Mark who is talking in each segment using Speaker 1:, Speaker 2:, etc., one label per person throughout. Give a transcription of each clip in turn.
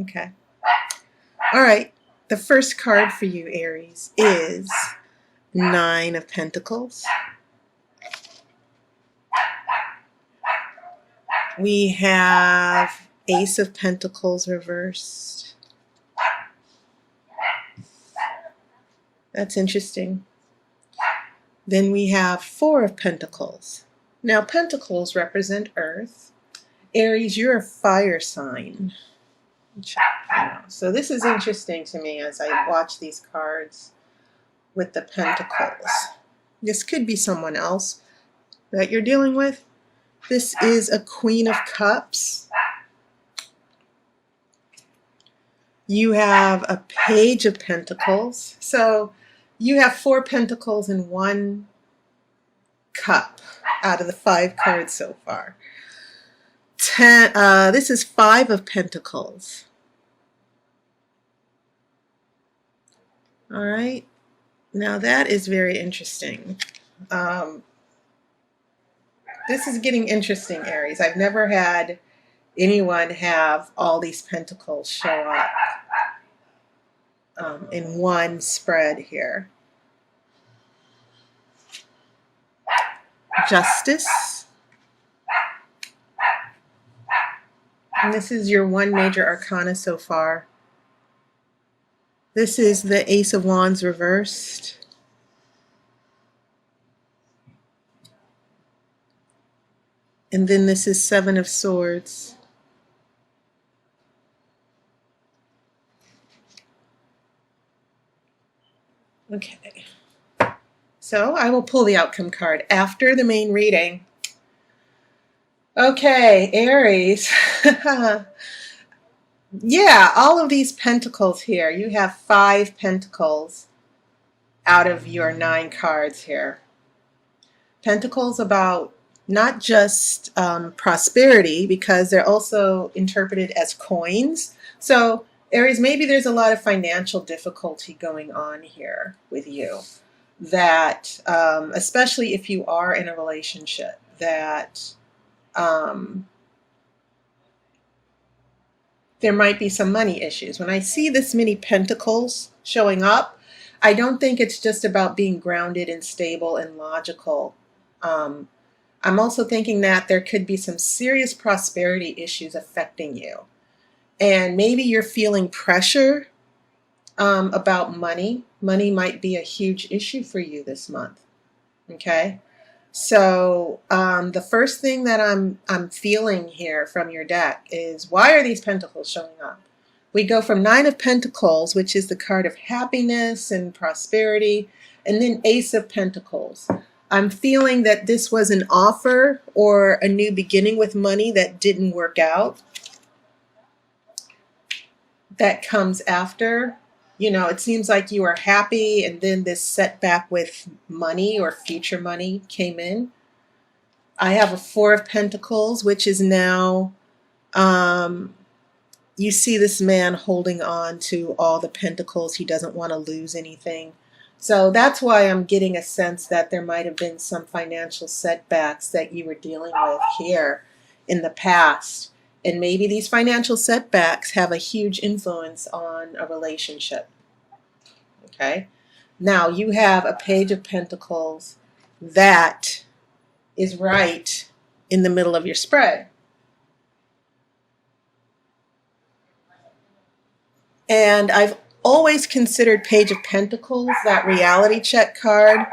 Speaker 1: Okay. All right. The first card for you, Aries, is Nine of Pentacles. We have Ace of Pentacles reversed. That's interesting. Then we have Four of Pentacles. Now, Pentacles represent Earth. Aries, you're a fire sign. So this is interesting to me as I watch these cards with the Pentacles. This could be someone else that you're dealing with. This is a Queen of Cups. You have a Page of Pentacles. So you have four pentacles in one cup out of the 5 cards so far. This is Five of Pentacles. All right. Now that is very interesting. This is getting interesting, Aries. I've never had anyone have all these pentacles show up in one spread here. Justice. And this is your one major arcana so far. This is the Ace of Wands reversed. And then this is Seven of Swords. Okay. So I will pull the outcome card after the main reading. Okay, Aries. Yeah, all of these pentacles here. You have 5 pentacles out of your 9 cards here. Pentacles about not just prosperity, because they're also interpreted as coins. So Aries, maybe there's a lot of financial difficulty going on here with you, that especially if you are in a relationship, that there might be some money issues. When I see this many pentacles showing up, I don't think it's just about being grounded and stable and logical. I'm also thinking that there could be some serious prosperity issues affecting you. And maybe you're feeling pressure about money. Money might be a huge issue for you this month. Okay? So the first thing that I'm feeling here from your deck is, why are these pentacles showing up? We go from Nine of Pentacles, which is the card of happiness and prosperity, and then Ace of Pentacles. I'm feeling that this was an offer or a new beginning with money that didn't work out. That comes after. You know, it seems like you are happy, and then this setback with money or future money came in. I have a Four of Pentacles, which is now, you see this man holding on to all the pentacles. He doesn't want to lose anything. So that's why I'm getting a sense that there might have been some financial setbacks that you were dealing with here in the past. And maybe these financial setbacks have a huge influence on a relationship. Okay. Now you have a Page of Pentacles that is right in the middle of your spread. And I've always considered Page of Pentacles, that reality check card.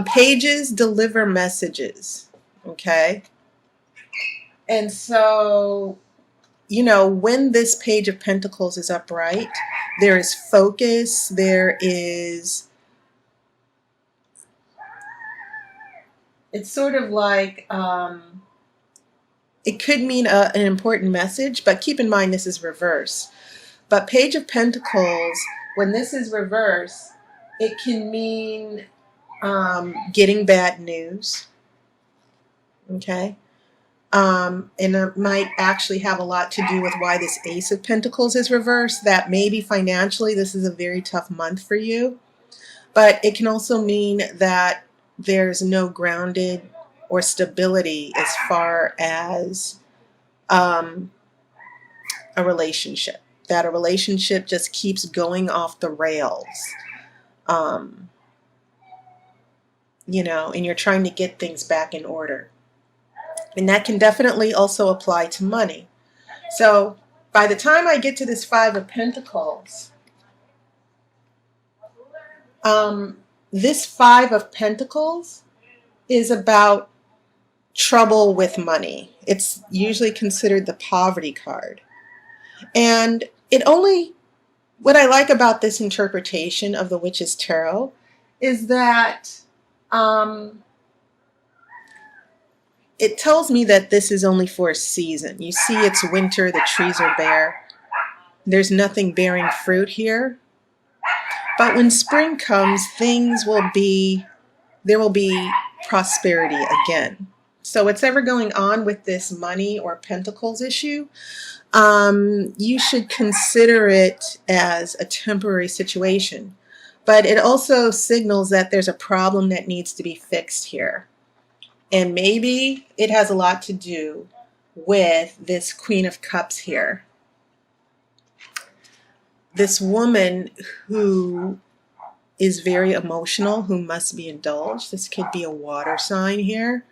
Speaker 1: Pages deliver messages. Okay. And so, you know, when this Page of Pentacles is upright, there is focus, there is, it's sort of like, it could mean an important message, but keep in mind this is reverse. But Page of Pentacles, when this is reverse, it can mean getting bad news. Okay. And it might actually have a lot to do with why this Ace of Pentacles is reversed, that maybe financially this is a very tough month for you. But it can also mean that there's no grounded or stability as far as a relationship, that a relationship just keeps going off the rails. Um, and you're trying to get things back in order. And that can definitely also apply to money. So by the time I get to this Five of Pentacles, this Five of Pentacles is about trouble with money. It's usually considered the poverty card. And what I like about this interpretation of the Witch's Tarot is that it tells me that this is only for a season. You see, it's winter, the trees are bare. There's nothing bearing fruit here. But when spring comes, there will be prosperity again. So what's ever going on with this money or pentacles issue, you should consider it as a temporary situation. But it also signals that there's a problem that needs to be fixed here. And maybe it has a lot to do with this Queen of Cups here. This woman who is very emotional, who must be indulged. This could be a water sign here.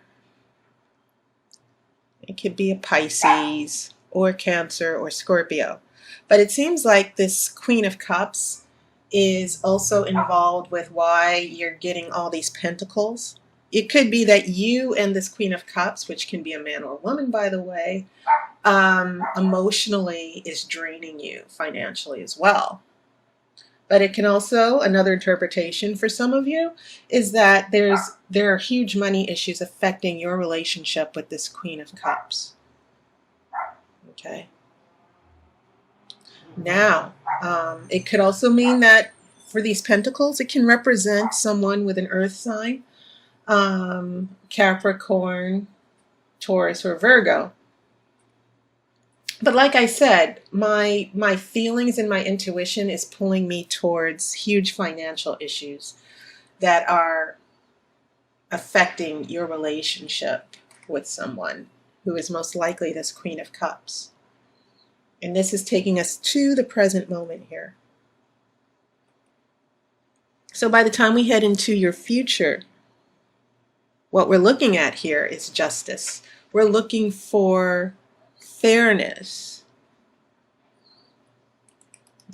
Speaker 1: It could be a Pisces or Cancer or Scorpio. But it seems like this Queen of Cups is also involved with why you're getting all these pentacles. It could be that you and this Queen of Cups, which can be a man or a woman, by the way, emotionally is draining you financially as well. But it can also, another interpretation for some of you, is that there are huge money issues affecting your relationship with this Queen of Cups. Okay. Now, it could also mean that for these pentacles, it can represent someone with an earth sign, Capricorn, Taurus, or Virgo. But like I said, my feelings and my intuition is pulling me towards huge financial issues that are affecting your relationship with someone who is most likely this Queen of Cups. And this is taking us to the present moment here. So by the time we head into your future, what we're looking at here is justice. We're looking for fairness.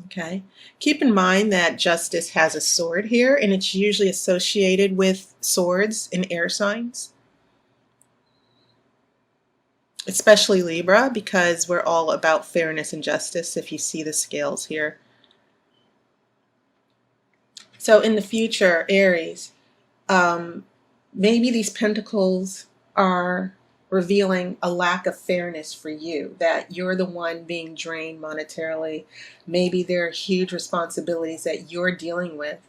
Speaker 1: Okay. Keep in mind that justice has a sword here, and it's usually associated with swords in air signs, especially Libra, because we're all about fairness and justice if you see the scales here. So in the future, Aries, maybe these pentacles are revealing a lack of fairness for you, that you're the one being drained monetarily. Maybe there are huge responsibilities that you're dealing with,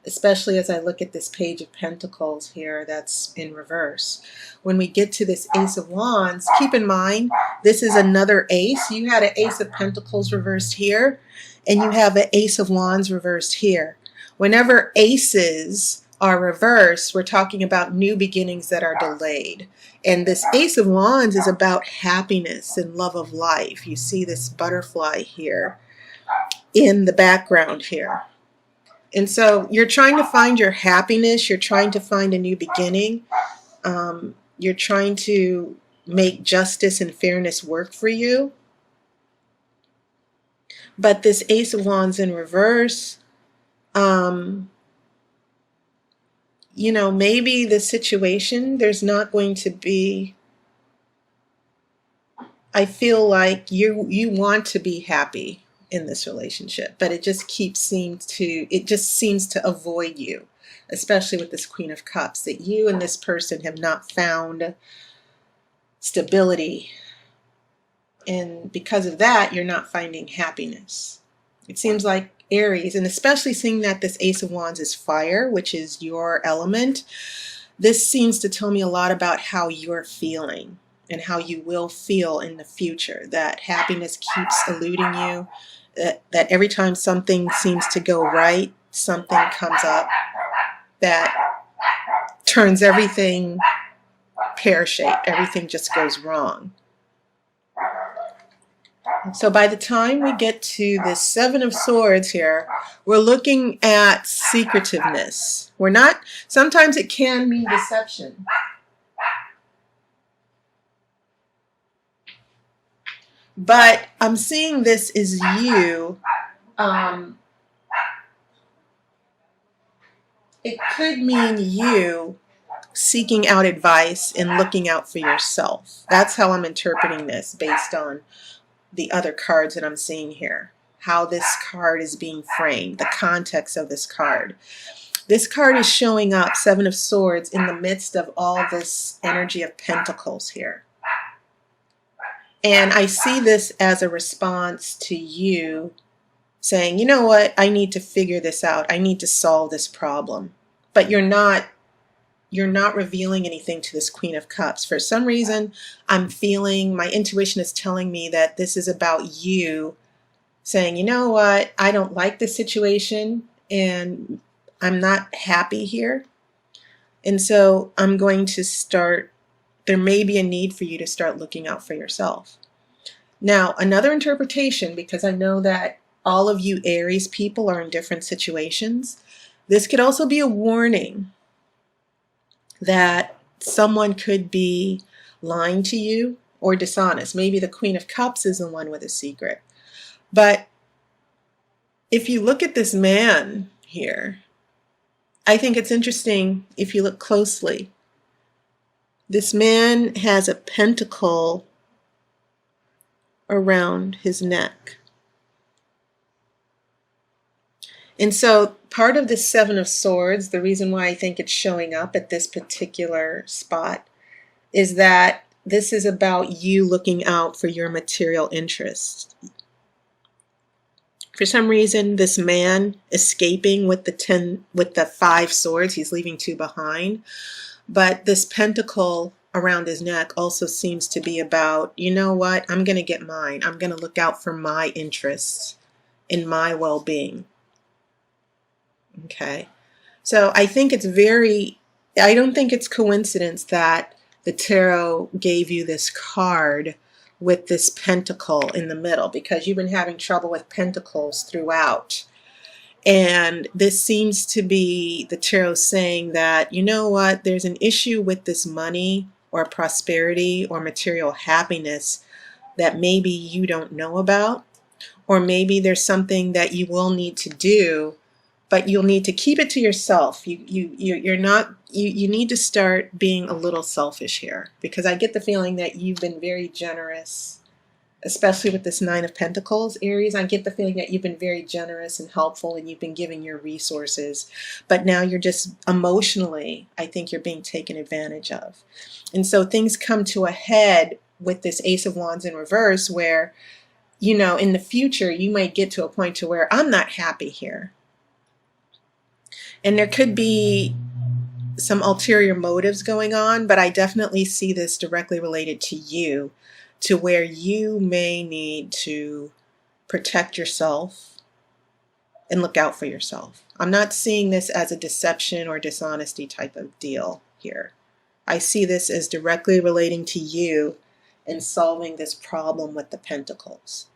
Speaker 1: especially as I look at this Page of Pentacles here that's in reverse. When we get to this Ace of Wands, keep in mind, this is another ace. You had an Ace of Pentacles reversed here, and you have an Ace of Wands reversed here. Whenever aces are reversed, we're talking about new beginnings that are delayed. And this Ace of Wands is about happiness and love of life. You see this butterfly here in the background here. And so you're trying to find your happiness. You're trying to find a new beginning. You're trying to make justice and fairness work for you. But this Ace of Wands in reverse, maybe the situation, there's not going to be, I feel like you want to be happy in this relationship, but it just seems to avoid you, especially with this Queen of Cups, that you and this person have not found stability. And because of that, you're not finding happiness. It seems like Aries, and especially seeing that this Ace of Wands is fire, which is your element, this seems to tell me a lot about how you're feeling and how you will feel in the future, that happiness keeps eluding you, that every time something seems to go right, something comes up that turns everything pear-shaped. Everything just goes wrong. So by the time we get to the Seven of Swords here, we're looking at secretiveness. We're not, sometimes it can mean deception. But I'm seeing this as you. It could mean you seeking out advice and looking out for yourself. That's how I'm interpreting this based on the other cards that I'm seeing here. How this card is being framed, the context of this card. This card is showing up, Seven of Swords, in the midst of all this energy of Pentacles here. And I see this as a response to you saying, you know what, I need to figure this out. I need to solve this problem. But you're not revealing anything to this Queen of Cups. For some reason, I'm feeling, my intuition is telling me that this is about you saying, you know what, I don't like this situation and I'm not happy here. And so I'm going to start, there may be a need for you to start looking out for yourself. Now, another interpretation, because I know that all of you Aries people are in different situations, this could also be a warning that someone could be lying to you or dishonest. Maybe the Queen of Cups is the one with a secret. But if you look at this man here, I think it's interesting if you look closely. This man has a pentacle around his neck. And so part of this Seven of Swords, the reason why I think it's showing up at this particular spot, is that this is about you looking out for your material interests. For some reason, this man escaping with the 5 swords, he's leaving 2 behind. But this pentacle around his neck also seems to be about, you know what, I'm going to get mine. I'm going to look out for my interests and my well-being. Okay. So I think it's I don't think it's coincidence that the tarot gave you this card with this pentacle in the middle, because you've been having trouble with pentacles throughout. And this seems to be the tarot saying that, you know what, there's an issue with this money or prosperity or material happiness that maybe you don't know about, or maybe there's something that you will need to do, but you'll need to keep it to yourself. You need to start being a little selfish here, because I get the feeling that you've been very generous, especially with this 9 of Pentacles, Aries. I get the feeling that you've been very generous and helpful and you've been giving your resources, but now you're just emotionally, I think you're being taken advantage of. And so things come to a head with this Ace of Wands in reverse where, you know, in the future, you might get to a point to where I'm not happy here. And there could be some ulterior motives going on, but I definitely see this directly related to you, to where you may need to protect yourself and look out for yourself. I'm not seeing this as a deception or dishonesty type of deal here. I see this as directly relating to you and solving this problem with the pentacles.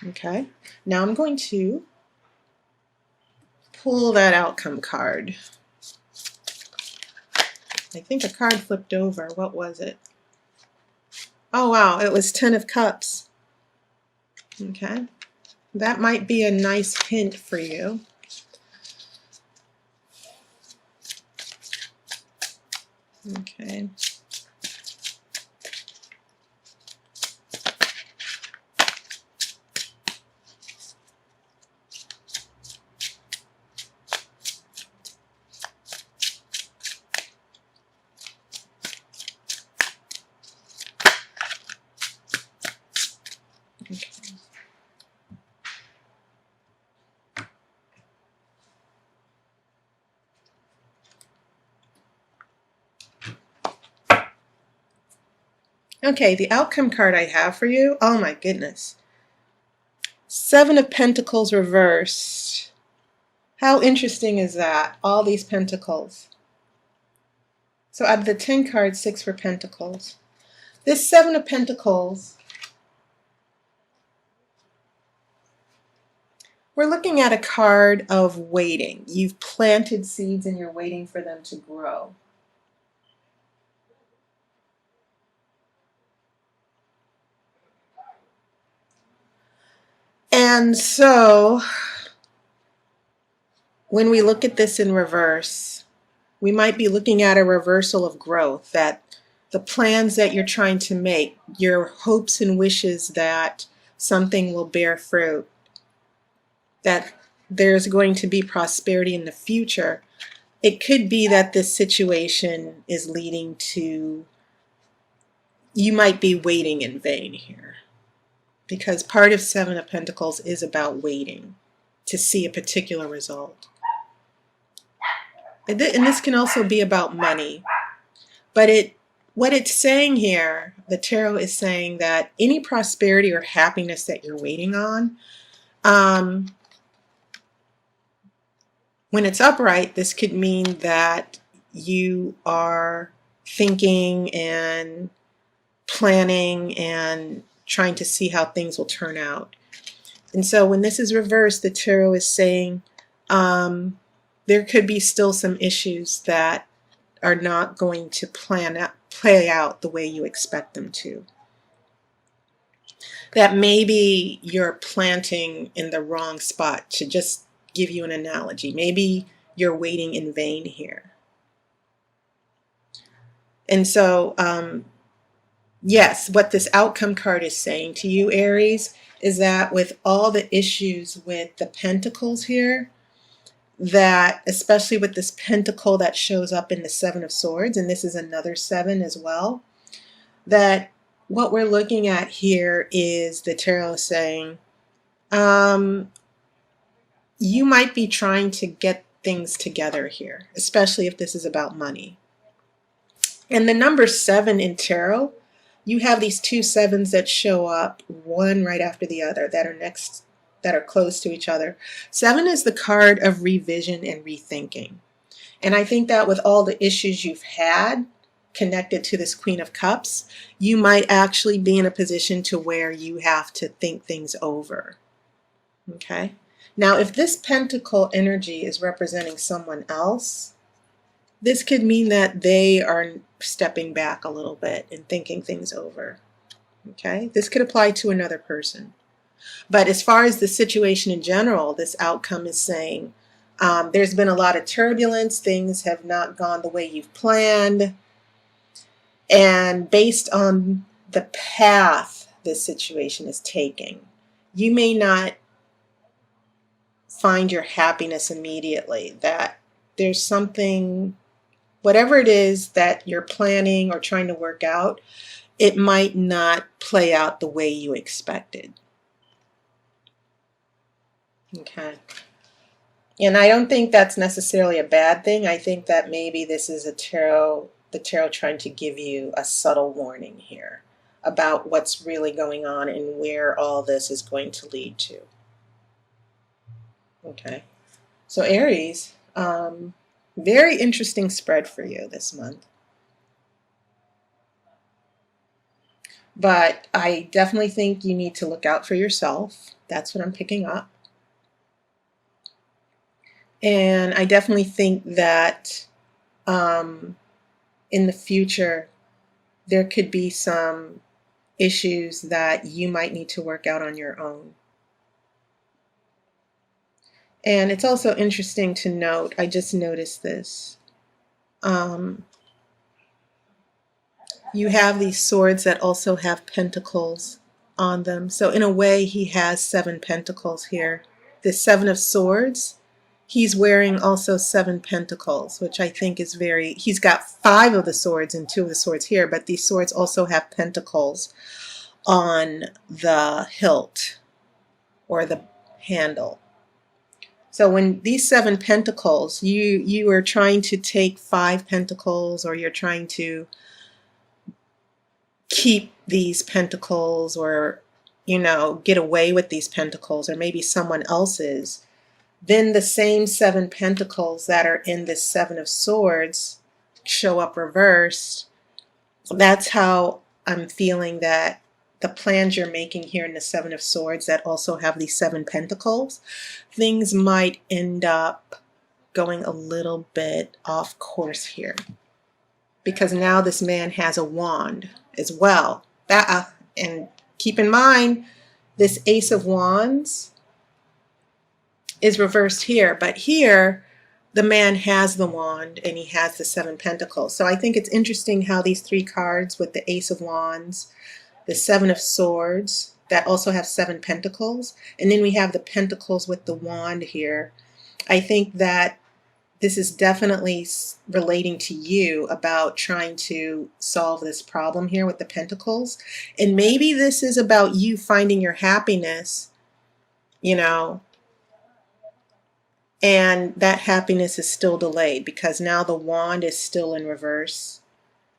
Speaker 1: Okay, now I'm going to pull that outcome card. I think a card flipped over. What was it? Oh, wow, it was 10 of Cups. Okay, that might be a nice hint for you. Okay. Okay, the outcome card I have for you, oh my goodness. 7 of Pentacles reversed. How interesting is that? All these pentacles. So out of the 10 cards, 6 were pentacles. This 7 of Pentacles We're looking at a card of waiting. You've planted seeds and you're waiting for them to grow. And so when we look at this in reverse, we might be looking at a reversal of growth, that the plans that you're trying to make, your hopes and wishes that something will bear fruit, that there's going to be prosperity in the future. It could be that this situation is leading to, you might be waiting in vain here. Because part of Seven of Pentacles is about waiting to see a particular result. And this can also be about money. But what it's saying here, the tarot is saying that any prosperity or happiness that you're waiting on, when it's upright, this could mean that you are thinking and planning and trying to see how things will turn out. And so when this is reversed, the tarot is saying there could be still some issues that are not going to play out the way you expect them to. That maybe you're planting in the wrong spot. To just give you an analogy, maybe you're waiting in vain here. And so yes, what this outcome card is saying to you, Aries, is that with all the issues with the pentacles here, that especially with this pentacle that shows up in the Seven of Swords, and this is another seven as well, that what we're looking at here is the tarot saying you might be trying to get things together here, especially if this is about money. And the number 7 in tarot, you have these two sevens that show up one right after the other, that are close to each other. 7 is the card of revision and rethinking. And I think that with all the issues you've had connected to this Queen of Cups, you might actually be in a position to where you have to think things over. Okay? Now, if this pentacle energy is representing someone else, this could mean that they are stepping back a little bit and thinking things over. Okay? This could apply to another person. But as far as the situation in general, this outcome is saying there's been a lot of turbulence. Things have not gone the way you've planned. And based on the path this situation is taking, you may not find your happiness immediately. That there's something, whatever it is that you're planning or trying to work out, it might not play out the way you expected. Okay. And I don't think that's necessarily a bad thing. I think that maybe this is the tarot trying to give you a subtle warning here about what's really going on and where all this is going to lead to. Okay. So Aries, very interesting spread for you this month. But I definitely think you need to look out for yourself. That's what I'm picking up. And I definitely think that in the future, there could be some issues that you might need to work out on your own. And it's also interesting to note, I just noticed this. You have these swords that also have pentacles on them. So in a way, he has 7 pentacles here. The 7 of Swords, he's wearing also 7 pentacles, which I think is very, he's got 5 of the swords and 2 of the swords here, but these swords also have pentacles on the hilt or the handle. So when these 7 pentacles, you are trying to take 5 pentacles, or you're trying to keep these pentacles, or, get away with these pentacles, or maybe someone else's, then the same 7 pentacles that are in this 7 of Swords show up reversed. That's how I'm feeling that the plans you're making here in the Seven of Swords that also have these Seven Pentacles, things might end up going a little bit off course here. Because now this man has a wand as well. And keep in mind, this Ace of Wands is reversed here, but here the man has the wand and he has the Seven Pentacles. So I think it's interesting how these three cards with the Ace of Wands, the Seven of Swords, that also have Seven Pentacles, and then we have the Pentacles with the wand here. I think that this is definitely relating to you about trying to solve this problem here with the Pentacles. And maybe this is about you finding your happiness, you know, and that happiness is still delayed because now the wand is still in reverse.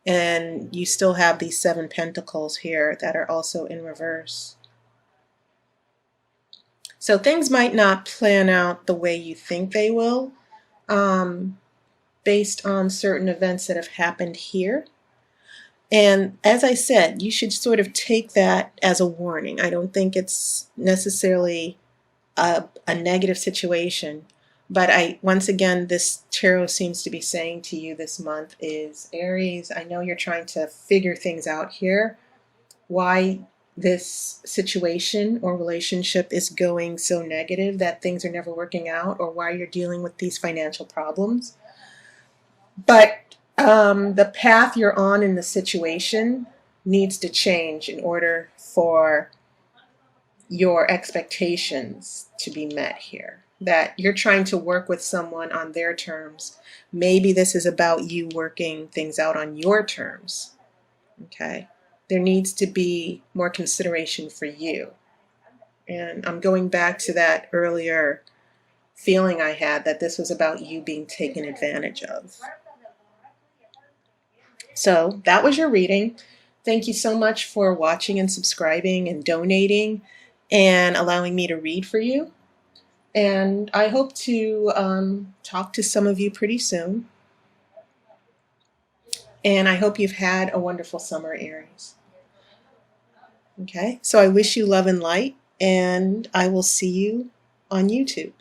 Speaker 1: And you still have these Seven Pentacles here that are also in reverse. So things might not plan out the way you think they will, based on certain events that have happened here. And as I said, you should sort of take that as a warning. I don't think it's necessarily a negative situation. But once again, this tarot seems to be saying to you this month is, Aries, I know you're trying to figure things out here. Why this situation or relationship is going so negative that things are never working out, or why you're dealing with these financial problems. But the path you're on in the situation needs to change in order for your expectations to be met here. That you're trying to work with someone on their terms. Maybe this is about you working things out on your terms. Okay? There needs to be more consideration for you. And I'm going back to that earlier feeling I had that this was about you being taken advantage of. So that was your reading. Thank you so much for watching and subscribing and donating and allowing me to read for you. And I hope to talk to some of you pretty soon. And I hope you've had a wonderful summer, Aries. Okay, so I wish you love and light, and I will see you on YouTube.